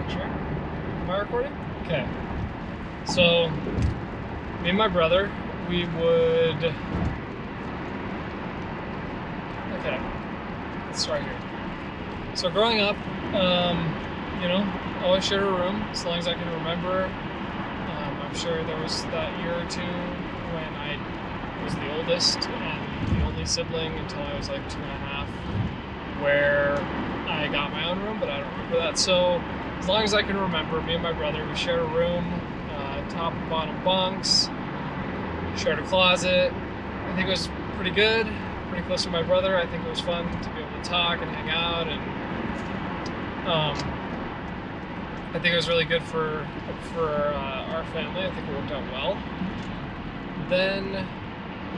Sure. Am I recording? Okay. So, me and my brother, we would. Okay. Let's start here. So, growing up, always shared a room as long as I can remember. I'm sure there was that year or two when I was the oldest and the only sibling until I was like 2.5, where I got my own room, but I don't remember that. So, as long as I can remember, me and my brother, we shared a room, top and bottom bunks, shared a closet. I think it was pretty good, pretty close to my brother. I think it was fun to be able to talk and hang out, and I think it was really good for our family. I think it worked out well. Then,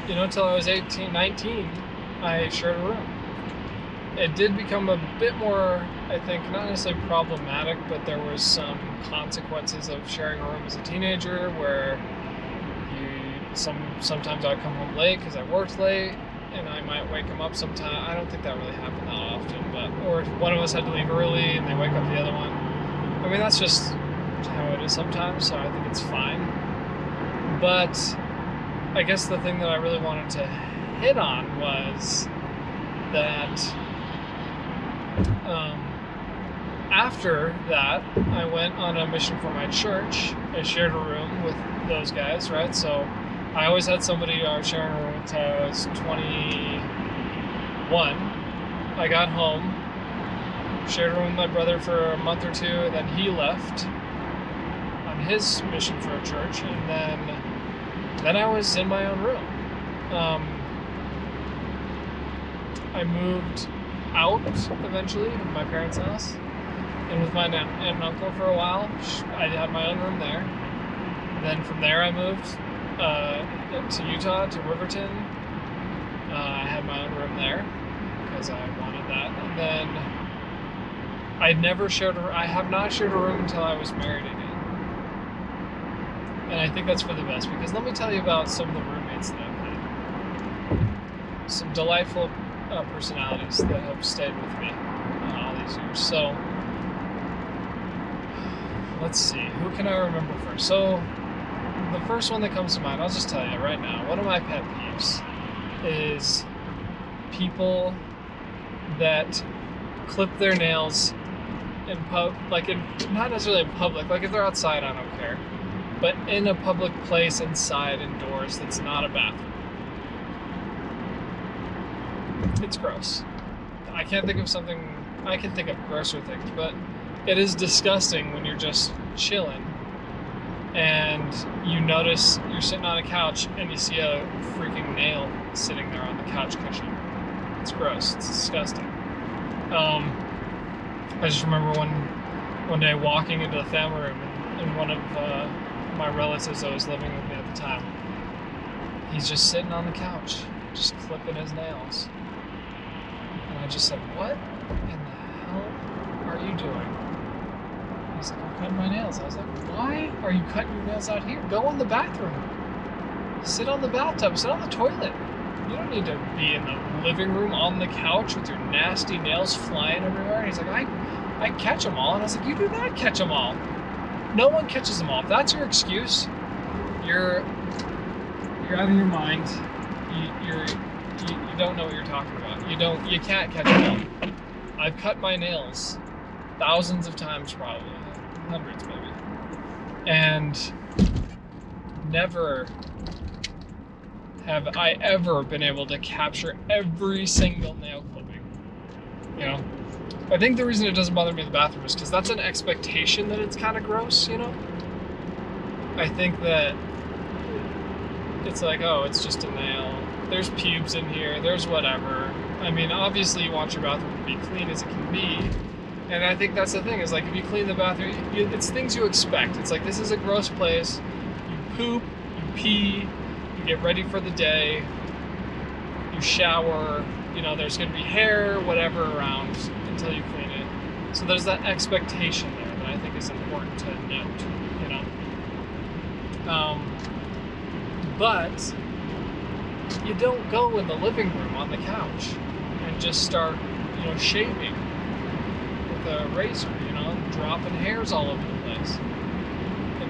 until I was 18, 19, I shared a room. It did become a bit more, I think, not necessarily problematic, but there was some consequences of sharing a room as a teenager where sometimes I'd come home late because I worked late, and I might wake them up sometime. I don't think that really happened that often, or one of us had to leave early and they wake up the other one. I mean, that's just how it is sometimes, so I think it's fine. But I guess the thing that I really wanted to hit on was that after that, I went on a mission for my church. I shared a room with those guys, right? So I always had somebody I was sharing a room with until I was 21. I got home, shared a room with my brother for a month or two, and then he left on his mission for a church, and then I was in my own room. I moved out eventually of my parents' house, and with my aunt and uncle for a while. I had my own room there. Then from there I moved to Utah, to Riverton. I had my own room there because I wanted that. And then I have not shared a room until I was married again. And I think that's for the best, because let me tell you about some of the roommates that I've had. Some delightful personalities that have stayed with me all these years. So, let's see, who can I remember first? So, the first one that comes to mind, I'll just tell you right now, one of my pet peeves is people that clip their nails in not necessarily in public, like if they're outside, I don't care, but in a public place inside, indoors, that's not a bathroom. It's gross. I can think of grosser things, but it is disgusting when you're just chilling and you notice you're sitting on a couch and you see a freaking nail sitting there on the couch cushion. It's gross. It's disgusting. I just remember one day walking into the family room, and one of my relatives that was living with me at the time, he's just sitting on the couch, just clipping his nails. And I just said, "What in the hell are you doing?" He's like, "I'm cutting my nails." I was like, "Why are you cutting your nails out here? Go in the bathroom. Sit on the bathtub. Sit on the toilet. You don't need to be in the living room on the couch with your nasty nails flying everywhere." And he's like, I catch them all. And I was like, "You do not catch them all. No one catches them all. If that's your excuse, you're out of your mind. You don't know what you're talking about. You can't catch them all. I've cut my nails thousands of times, probably hundreds maybe, and never have I ever been able to capture every single nail clipping. I think the reason it doesn't bother me in the bathroom is because that's an expectation that it's kind of gross. I think that it's like, oh, it's just a nail. There's pubes in here. There's whatever. I mean, obviously you want your bathroom to be clean as it can be. And I think that's the thing, is like, if you clean the bathroom, it's things you expect. It's like, this is a gross place. You poop, you pee, you get ready for the day, you shower, there's going to be hair, whatever around until you clean it. So there's that expectation there that I think is important to note, But you don't go in the living room on the couch and just start, shaving with a razor, dropping hairs all over the place.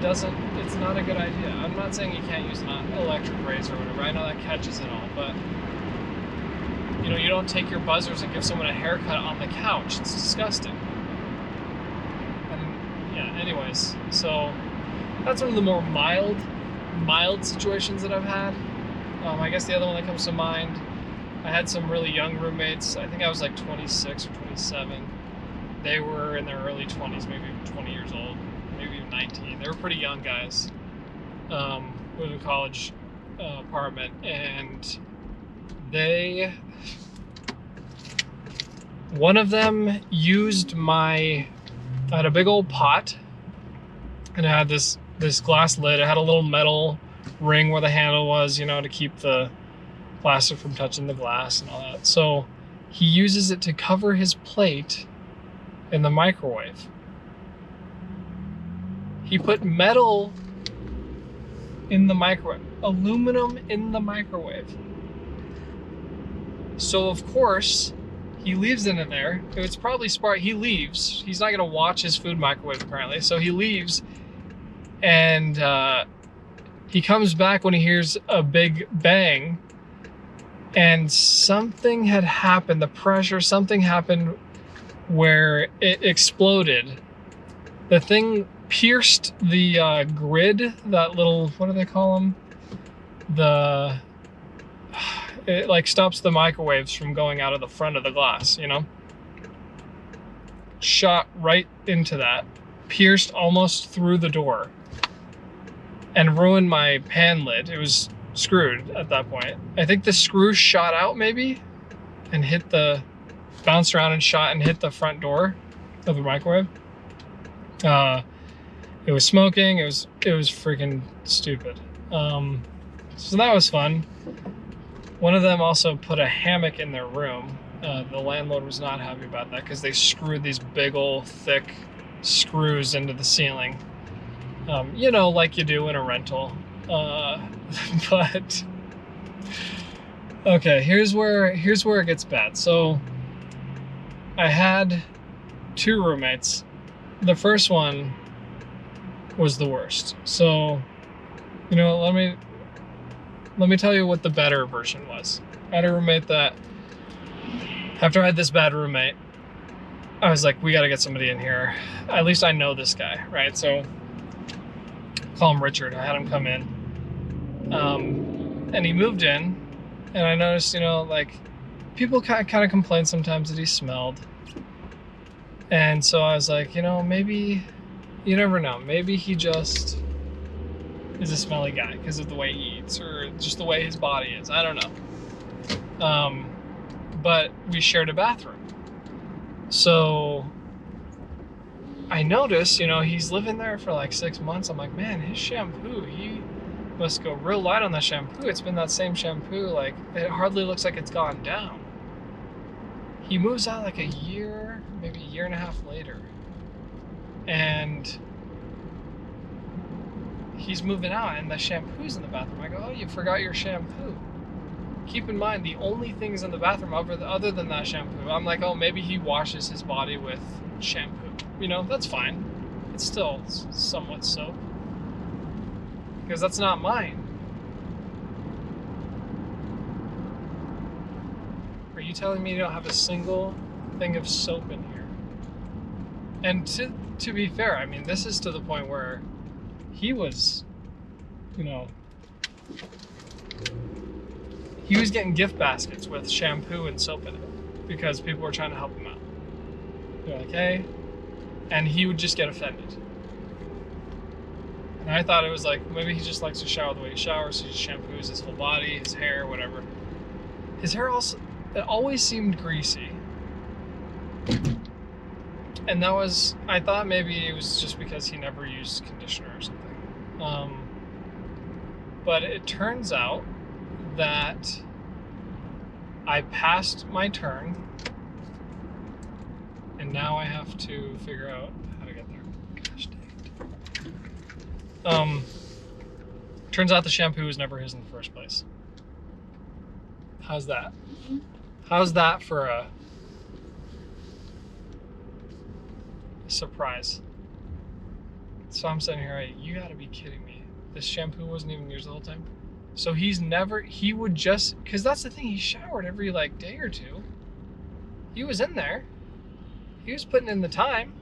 It's not a good idea. I'm not saying you can't use an electric razor or whatever. I know that catches it all, but you know, you don't take your buzzers and give someone a haircut on the couch. It's disgusting. And yeah, anyways, so that's one of the more mild situations that I've had. I guess the other one that comes to mind, I had some really young roommates. I think I was like 26 or 27. They were in their early 20s, maybe 20 years old, maybe even 19. They were pretty young guys. We lived in a college apartment, and one of them used I had a big old pot, and it had this glass lid. It had a little metal ring where the handle was, you know, to keep the plastic from touching the glass and all that. So he uses it to cover his plate in the microwave. He put metal in the microwave, aluminum in the microwave. So of course, he leaves it in there. It's probably smart. He leaves. He's not gonna watch his food microwave apparently. So he leaves, and he comes back when he hears a big bang, and something had happened. Something happened where it exploded. The thing pierced the grid, that little, what do they call them? It like stops the microwaves from going out of the front of the glass, you know? Shot right into that, pierced almost through the door, and ruined my pan lid. It was screwed at that point. I think the screw shot out maybe, and bounced around and shot and hit the front door of the microwave. It was smoking. It was freaking stupid. So that was fun. One of them also put a hammock in their room. The landlord was not happy about that because they screwed these big old thick screws into the ceiling. You know, like you do in a rental. But okay, here's where it gets bad. So I had 2 roommates. The first one was the worst. So, you know, let me tell you what the better version was. I had a roommate that, after I had this bad roommate, I was like, we got to get somebody in here. At least I know this guy, right? So call him Richard. I had him come in. And he moved in, and I noticed, you know, like, people kind of complain sometimes that he smelled. And so I was like, you know, maybe, you never know, maybe he just is a smelly guy because of the way he eats, or just the way his body is. I don't know. But we shared a bathroom. So I noticed, you know, he's living there for like 6 months. I'm like, man, his shampoo, he must go real light on the shampoo. It's been that same shampoo, like, it hardly looks like it's gone down. He moves out like a year, maybe a year and a half later. And he's moving out, and the shampoo's in the bathroom. I go, oh, you forgot your shampoo. Keep in mind, the only things in the bathroom other than that shampoo, I'm like, oh, maybe he washes his body with shampoo. You know, that's fine. It's still somewhat soap. Because that's not mine. Are you telling me you don't have a single thing of soap in here? And to be fair, I mean, this is to the point where he was, you know, he was getting gift baskets with shampoo and soap in it because people were trying to help him out. They're like, hey, and he would just get offended. And I thought it was like, maybe he just likes to shower the way he showers, so he just shampoos his whole body, his hair, whatever. His hair also, it always seemed greasy. And that was, I thought maybe it was just because he never used conditioner or something. But it turns out that I passed my turn, and now I have to figure out how to get there. Gosh dang it. Turns out the shampoo was never his in the first place. How's that? How's that for a... surprise. So I'm sitting here, like, you gotta be kidding me. This shampoo wasn't even used the whole time. So he would just, because that's the thing, he showered every like day or two. He was in there. He was putting in the time.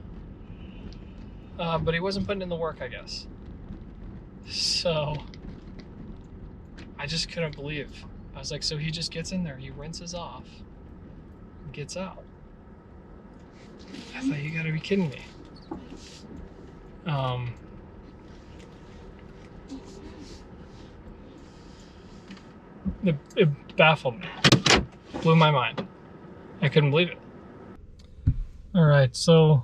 But he wasn't putting in the work, I guess. So I just couldn't believe. I was like, so he just gets in there, he rinses off, and gets out. I thought, you gotta be kidding me. It baffled me. Blew my mind. I couldn't believe it. All right, so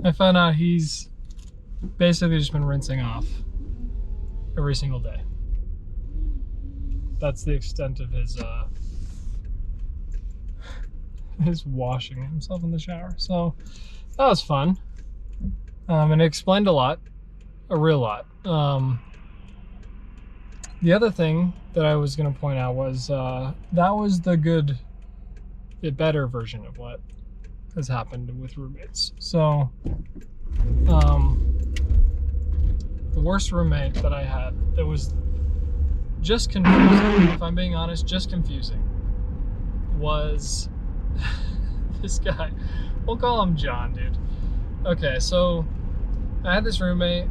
I found out he's basically just been rinsing off every single day. That's the extent of his washing himself in the shower. So that was fun. And it explained a real lot. The other thing that I was going to point out was that was the better version of what has happened with roommates. So the worst roommate that I had that was just confusing, if I'm being honest, just confusing, was this guy. We'll call him John, dude. Okay, so I had this roommate.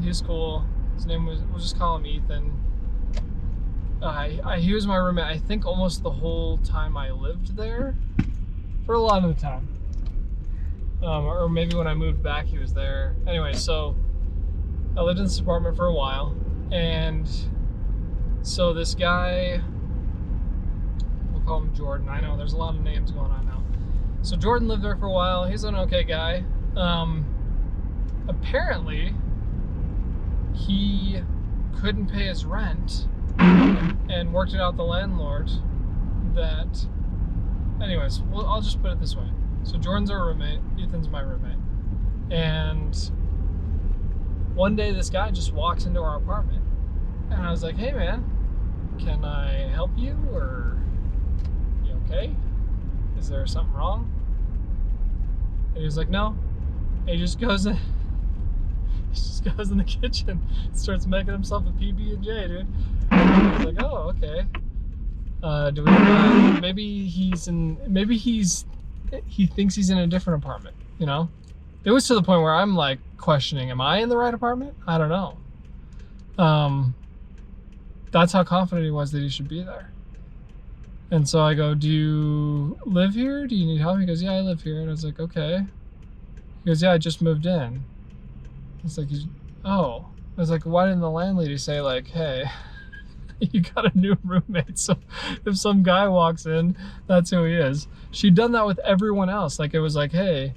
He was cool. His name was, we'll just call him Ethan. He was my roommate, I think, almost the whole time I lived there. For a lot of the time. Or maybe when I moved back, he was there. Anyway, so I lived in this apartment for a while. And so this guy, we'll call him Jordan. I know there's a lot of names going on now. So Jordan lived there for a while. He's an okay guy. Apparently, he couldn't pay his rent and worked it out with the landlord that, anyways, well, I'll just put it this way. So Jordan's our roommate, Ethan's my roommate. And one day this guy just walks into our apartment. And I was like, hey man, can I help you, or you okay? Is there something wrong? And he was like, no. And he just goes in. He just goes in the kitchen, starts making himself a PB&J, dude. I was like, oh, okay. Do we? Maybe he thinks he's in a different apartment. You know, it was to the point where I'm like questioning, am I in the right apartment? I don't know. That's how confident he was that he should be there. And so I go, do you live here? Do you need help? He goes, yeah, I live here. And I was like, okay. He goes, yeah, I just moved in. It's like, oh. I was like, why didn't the landlady say, like, hey, you got a new roommate, so if some guy walks in, that's who he is. She'd done that with everyone else. Like, it was like, hey,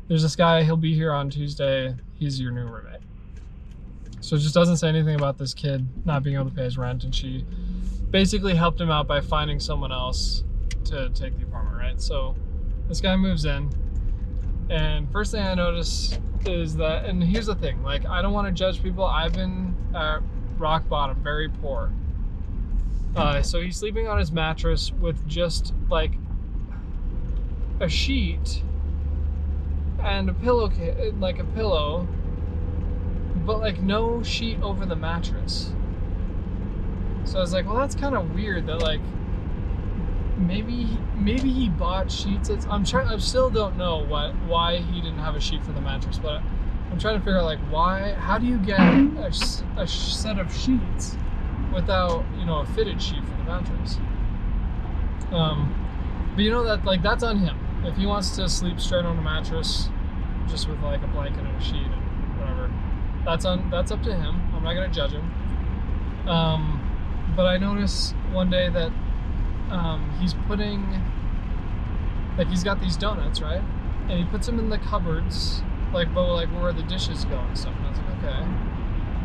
there's this guy, he'll be here on Tuesday, he's your new roommate. So it just doesn't say anything about this kid not being able to pay his rent, and she basically helped him out by finding someone else to take the apartment, right? So this guy moves in, and first thing I notice is that, and here's the thing, like, I don't want to judge people. I've been at rock bottom, very poor. So he's sleeping on his mattress with just like a sheet and a pillow, like a pillow, but like no sheet over the mattress. So I was like, well, that's kind of weird that, like, maybe he bought sheets. I still don't know why he didn't have a sheet for the mattress, but I'm trying to figure out, like, how do you get a set of sheets without, you know, a fitted sheet for the mattress? But you know, that, like, that's on him. If he wants to sleep straight on a mattress, just with like a blanket and a sheet and whatever, that's up to him. I'm not gonna judge him. But I noticed one day that he's putting, like, he's got these donuts, right? And he puts them in the cupboards, like where the dishes go and stuff. And I was like, okay.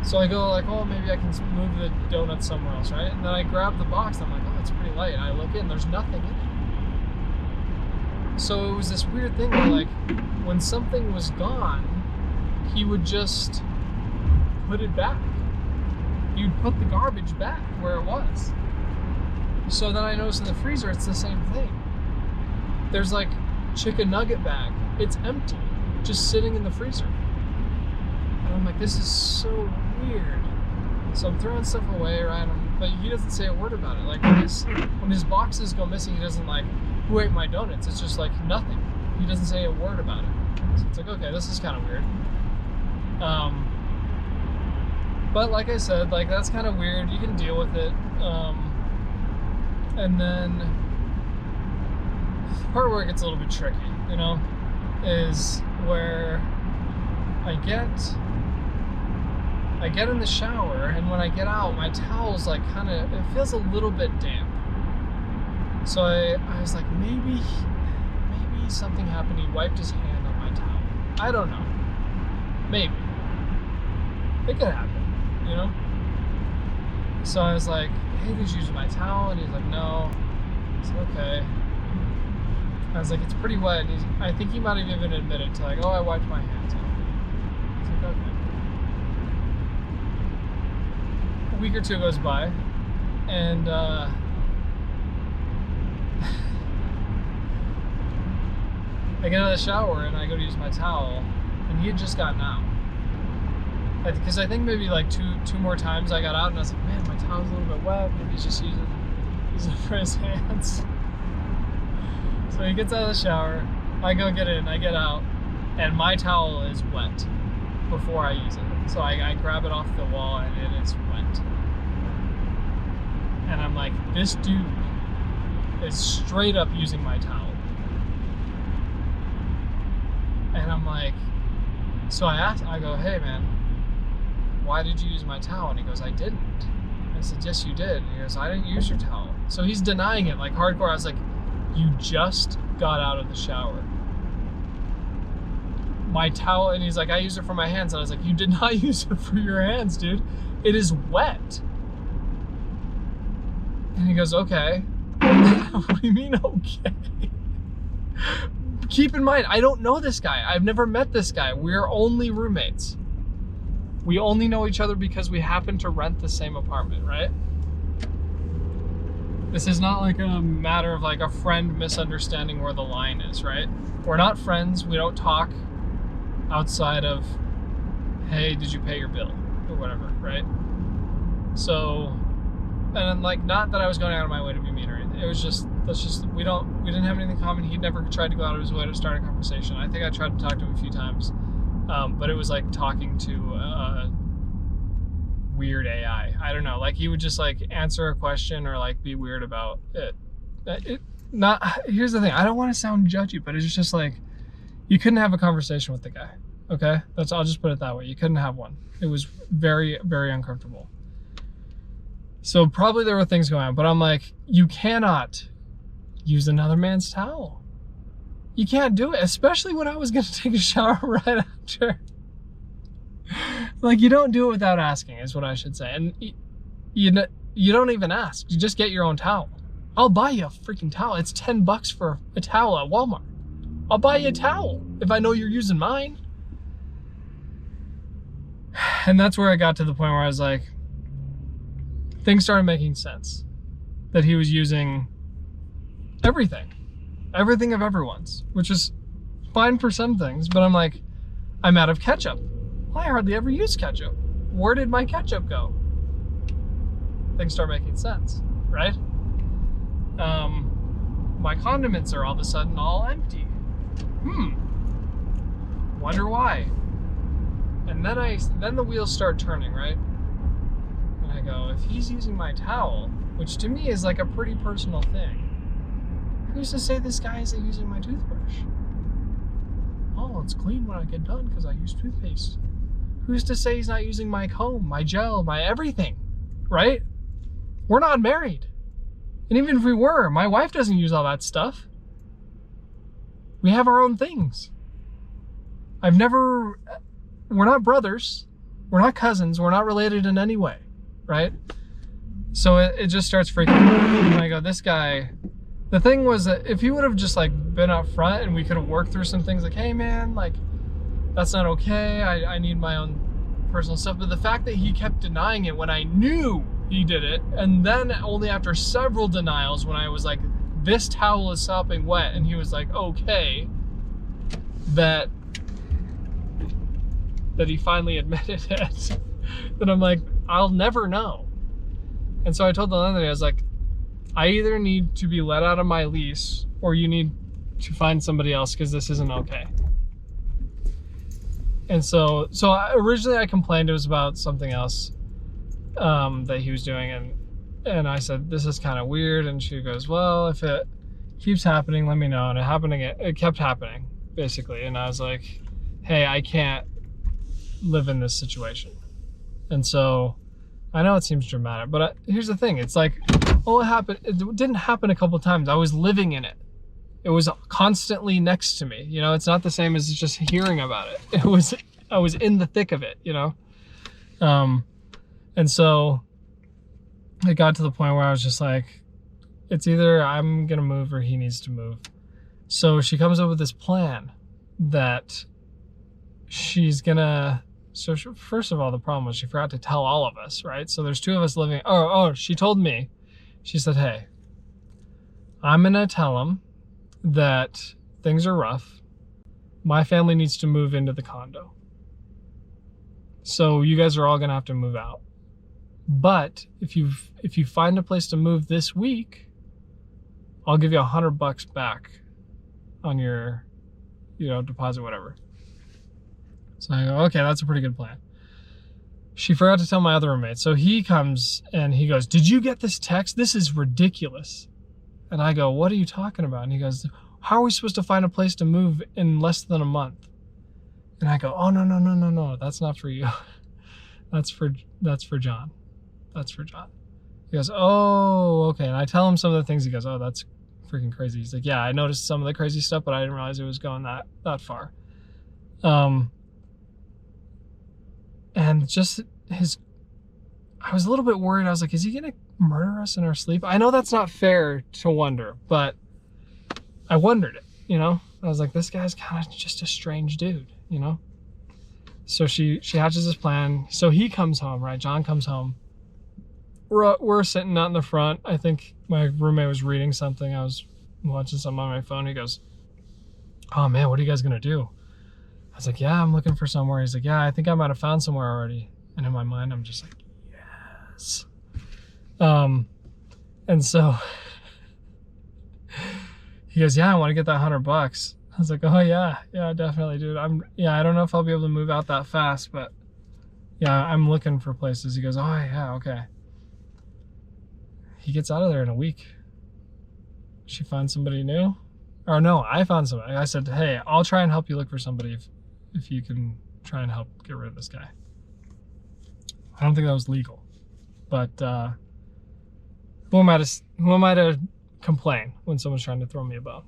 So I go like, oh, maybe I can move the donuts somewhere else, right? And then I grab the box and I'm like, oh, it's pretty light. And I look in, there's nothing in it. So it was this weird thing where, like, when something was gone, he would just put it back. You'd put the garbage back where it was. So then I noticed in the freezer, it's the same thing. There's like chicken nugget bag. It's empty, just sitting in the freezer. And I'm like, this is so weird. So I'm throwing stuff away, right? But he doesn't say a word about it. Like when his boxes go missing, he doesn't like, who ate my donuts? It's just like nothing. He doesn't say a word about it. So it's like, okay, this is kind of weird. But like I said, like that's kind of weird. You can deal with it. And then the part where it gets a little bit tricky, you know, is where I get in the shower, and when I get out, my towel's like it feels a little bit damp. So I was like, maybe something happened. He wiped his hand on my towel. I don't know. Maybe. It could happen, you know? So I was like, hey, did you use my towel? And he's like, no. I said, okay. I was like, it's pretty wet. And I think he might have even admitted to like, oh, I wiped my hands on it. I was like, okay. A week or two goes by, and I get out of the shower and I go to use my towel, and he had just gotten out. Because I think maybe like two more times I got out, and I was like, man, my towel's a little bit wet. Maybe he's just using it for his hands. So he gets out of the shower, I go get in, I get out, and my towel is wet before I use it. So I grab it off the wall, and it is wet. And I'm like, this dude is straight up using my towel. And I'm like, so I go, hey man, why did you use my towel? And he goes, I didn't. I said, yes you did. And he goes, I didn't use your towel. So he's denying it like hardcore. I was like, you just got out of the shower. My towel, and he's like, I used it for my hands. And I was like, you did not use it for your hands, dude. It is wet. And he goes, okay. What do you mean, okay? Keep in mind, I don't know this guy. I've never met this guy. We're only roommates. We only know each other because we happen to rent the same apartment, right? This is not like a matter of like a friend misunderstanding where the line is, right? We're not friends. We don't talk outside of, hey, did you pay your bill? Or whatever, right? So, and like, not that I was going out of my way to be mean or anything. It was just, we didn't have anything in common. He never tried to go out of his way to start a conversation. I think I tried to talk to him a few times, but it was like talking to weird AI. I don't know, like he would just like answer a question or like be weird about it. Here's the thing, I don't want to sound judgy, but it's just like, you couldn't have a conversation with the guy, okay? I'll just put it that way. You couldn't have one. It was very, very uncomfortable. So probably there were things going on, but I'm like, you cannot use another man's towel. You can't do it, especially when I was gonna take a shower right after. Like, you don't do it without asking, is what I should say. And you don't even ask. You just get your own towel. I'll buy you a freaking towel. It's $10 for a towel at Walmart. I'll buy you a towel if I know you're using mine. And that's where I got to the point where I was like, things started making sense. That he was using everything of everyone's, which is fine for some things, but I'm like, I'm out of ketchup. Well, I hardly ever use ketchup. Where did my ketchup go? Things start making sense, right? My condiments are all of a sudden all empty. Wonder why. And then the wheels start turning, right? And I go, if he's using my towel, which to me is like a pretty personal thing, who's to say this guy isn't using my toothbrush? Oh, it's clean when I get done because I use toothpaste. Who's to say he's not using my comb, my gel, my everything, right? We're not married. And even if we were, my wife doesn't use all that stuff. We have our own things. We're not brothers. We're not cousins. We're not related in any way, right? So it just starts freaking out. And I go, this guy, the thing was that if he would have just like been up front and we could have worked through some things like, hey man, like that's not okay. I need my own personal stuff. But the fact that he kept denying it when I knew he did it, and then only after several denials when I was like this towel is sopping wet, and he was like, okay, that he finally admitted it. Then I'm like, I'll never know. And so I told the landlady, I was like, I either need to be let out of my lease or you need to find somebody else because this isn't okay. And so originally I complained it was about something else that he was doing, and I said, this is kind of weird. And she goes, well, if it keeps happening, let me know. And it kept happening, basically. And I was like, hey, I can't live in this situation. And so I know it seems dramatic, but here's the thing. It's like, it didn't happen a couple times. I was living in it. It was constantly next to me. You know, it's not the same as just hearing about it. I was in the thick of it, you know? And so it got to the point where I was just like, it's either I'm gonna move or he needs to move. So she comes up with this plan that she's gonna, first of all, the problem was she forgot to tell all of us, right? So there's two of us living, she told me, she said, hey, I'm gonna tell him that things are rough. My family needs to move into the condo. So you guys are all gonna have to move out. But if you find a place to move this week, I'll give you $100 back on your, deposit, whatever. So I go, okay, that's a pretty good plan. She forgot to tell my other roommate. So he comes and he goes, did you get this text? This is ridiculous. And I go, what are you talking about? And he goes, how are we supposed to find a place to move in less than a month? And I go, oh, no, that's not for you. That's for John. That's for John. He goes, oh, okay. And I tell him some of the things. He goes, oh, that's freaking crazy. He's like, yeah, I noticed some of the crazy stuff, but I didn't realize it was going that far. And just I was a little bit worried. I was like, is he going to murder us in our sleep? I know that's not fair to wonder, but I wondered it, I was like, this guy's kind of just a strange dude, So she hatches this plan. So he comes home, right? John comes home. We're sitting out in the front. I think my roommate was reading something. I was watching something on my phone. He goes, oh man, what are you guys going to do? I was like, yeah, I'm looking for somewhere. He's like, yeah, I think I might have found somewhere already. And in my mind, I'm just like, yes. And so he goes, yeah, I want to get that $100. I was like, oh yeah, definitely, dude. I don't know if I'll be able to move out that fast, but yeah, I'm looking for places. He goes, oh yeah, okay. He gets out of there in a week. She finds somebody new. Or no, I found somebody. I said, hey, I'll try and help you look for somebody if you can try and help get rid of this guy. I don't think that was legal, but who am I to complain when someone's trying to throw me a bone,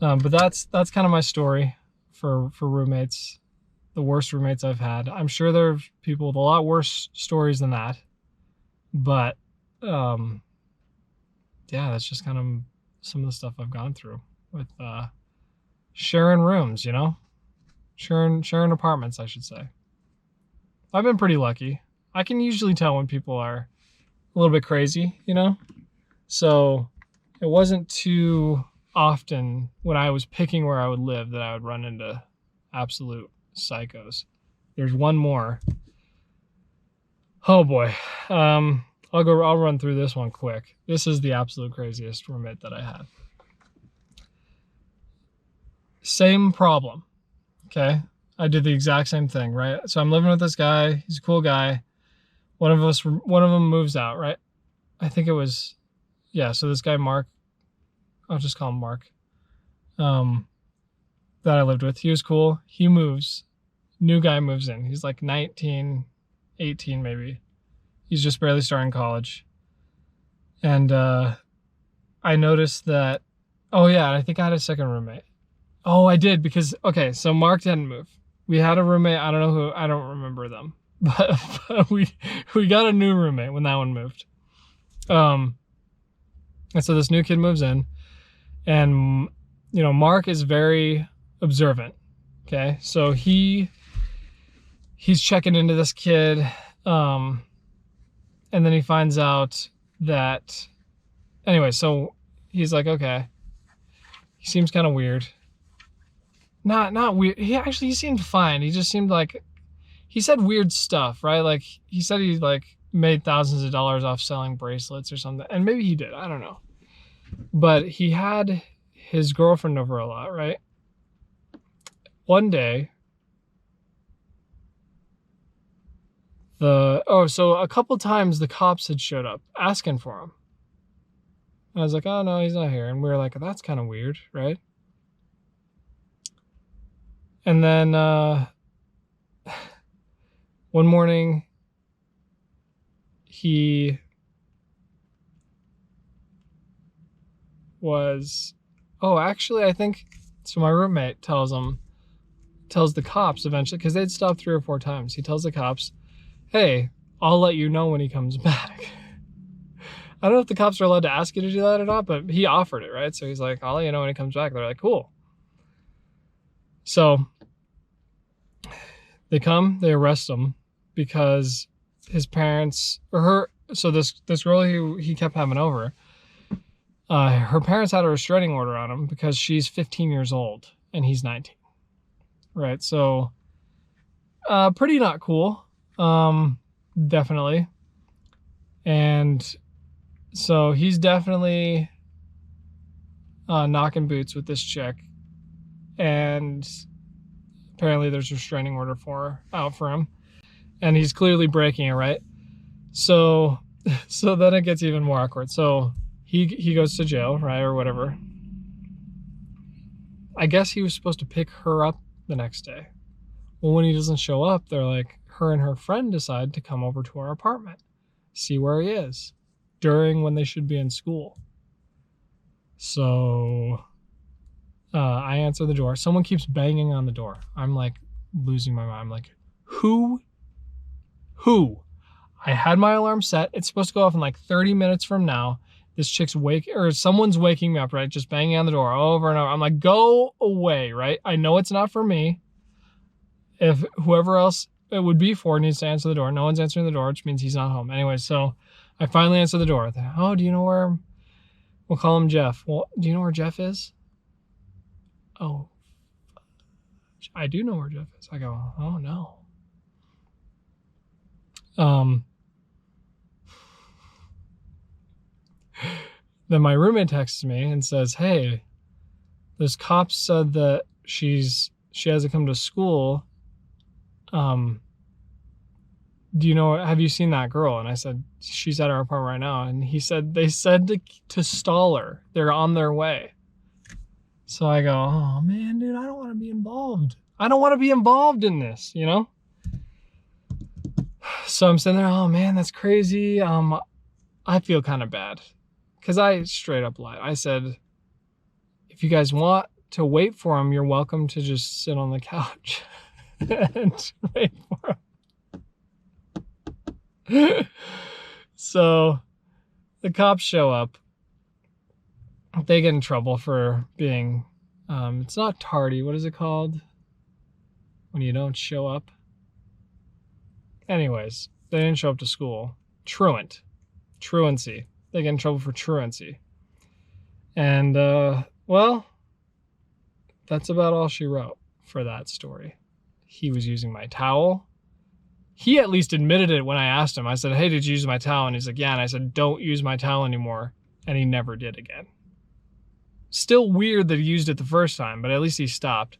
But that's kind of my story for roommates, the worst roommates I've had. I'm sure there are people with a lot worse stories than that, but yeah, that's just kind of some of the stuff I've gone through with sharing rooms, sharing apartments, I should say. I've been pretty lucky. I can usually tell when people are a little bit crazy, So it wasn't too often when I was picking where I would live that I would run into absolute psychos. There's one more. Oh boy. I'll run through this one quick. This is the absolute craziest roommate that I had. Same problem. Okay. I did the exact same thing, right? So I'm living with this guy. He's a cool guy. One of them moves out, right? I think it was, yeah. So this guy, Mark, I'll just call him Mark, that I lived with. He was cool. He moves. New guy moves in. He's like 19, 18 maybe. He's just barely starting college. And I noticed that, oh yeah, I think I had a second roommate. Oh, I did, because, okay, so Mark didn't move. We had a roommate, I don't know who, I don't remember them. But we got a new roommate when that one moved. And so this new kid moves in, and Mark is very observant. Okay, so he's checking into this kid, and then he finds out that, anyway, so he's like, okay. He seems kind of weird. Not weird. He seemed fine. He just seemed like, he said weird stuff, right? Like he said he like made thousands of dollars off selling bracelets or something. And maybe he did. I don't know. But he had his girlfriend over a lot, right? One day, so a couple times the cops had showed up asking for him. And I was like, oh no, he's not here. And we were like, that's kind of weird, right? And then one morning, he was, actually, I think, so my roommate tells the cops eventually, because they'd stopped 3 or 4 times. He tells the cops, hey, I'll let you know when he comes back. I don't know if the cops are allowed to ask you to do that or not, but he offered it, right? So he's like, I'll let you know when he comes back. They're like, cool. So they come, they arrest him because his parents, so this girl he kept having over, her parents had a restraining order on him because she's 15 years old and he's 19. Right? So pretty not cool. Definitely. And so he's definitely knocking boots with this chick, and apparently there's a restraining order out for him, and he's clearly breaking it, right? So then it gets even more awkward. So he goes to jail, right, or whatever. I guess he was supposed to pick her up the next day. Well, when he doesn't show up, they're like, her and her friend decide to come over to our apartment, see where he is during when they should be in school. So I answer the door. Someone keeps banging on the door. I'm like losing my mind. I'm like, who? I had my alarm set. It's supposed to go off in like 30 minutes from now. This chick's someone's waking me up, right? Just banging on the door over and over. I'm like, go away, right? I know it's not for me. If whoever else it would be for needs to answer the door. No one's answering the door, which means he's not home. Anyway, so I finally answer the door. Oh, do you know where? We'll call him Jeff. Well, do you know where Jeff is? Oh, I do know where Jeff is. I go, oh no. Then my roommate texts me and says, hey, this cop said that she has to come to school. Do you know, have you seen that girl? And I said, she's at our apartment right now. And he said, they said to stall her. They're on their way. So I go, oh man, dude, I don't want to be involved. I don't want to be involved in this, you know? So I'm sitting there, oh man, that's crazy. I feel kind of bad because I straight up lied. I said, if you guys want to wait for him, you're welcome to just sit on the couch and wait for him. So the cops show up. They get in trouble for being, it's not tardy. What is it called? When you don't show up. Anyways, they didn't show up to school. Truancy. They get in trouble for truancy. And, well, that's about all she wrote for that story. He was using my towel. He at least admitted it when I asked him. I said, hey, did you use my towel? And he's like, yeah. And I said, don't use my towel anymore. And he never did again. Still weird that he used it the first time, but at least he stopped.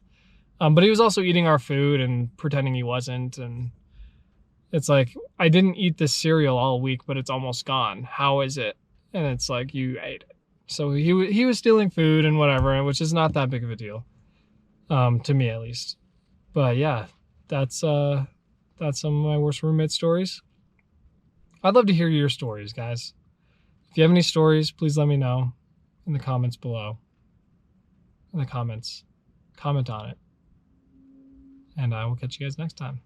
But he was also eating our food and pretending he wasn't. And it's like, I didn't eat this cereal all week, but it's almost gone. How is it? And it's like, you ate it. So he was stealing food and whatever, which is not that big of a deal. To me, at least. But yeah, that's some of my worst roommate stories. I'd love to hear your stories, guys. If you have any stories, please let me know in the comments below. In the comments. Comment on it. And I will catch you guys next time.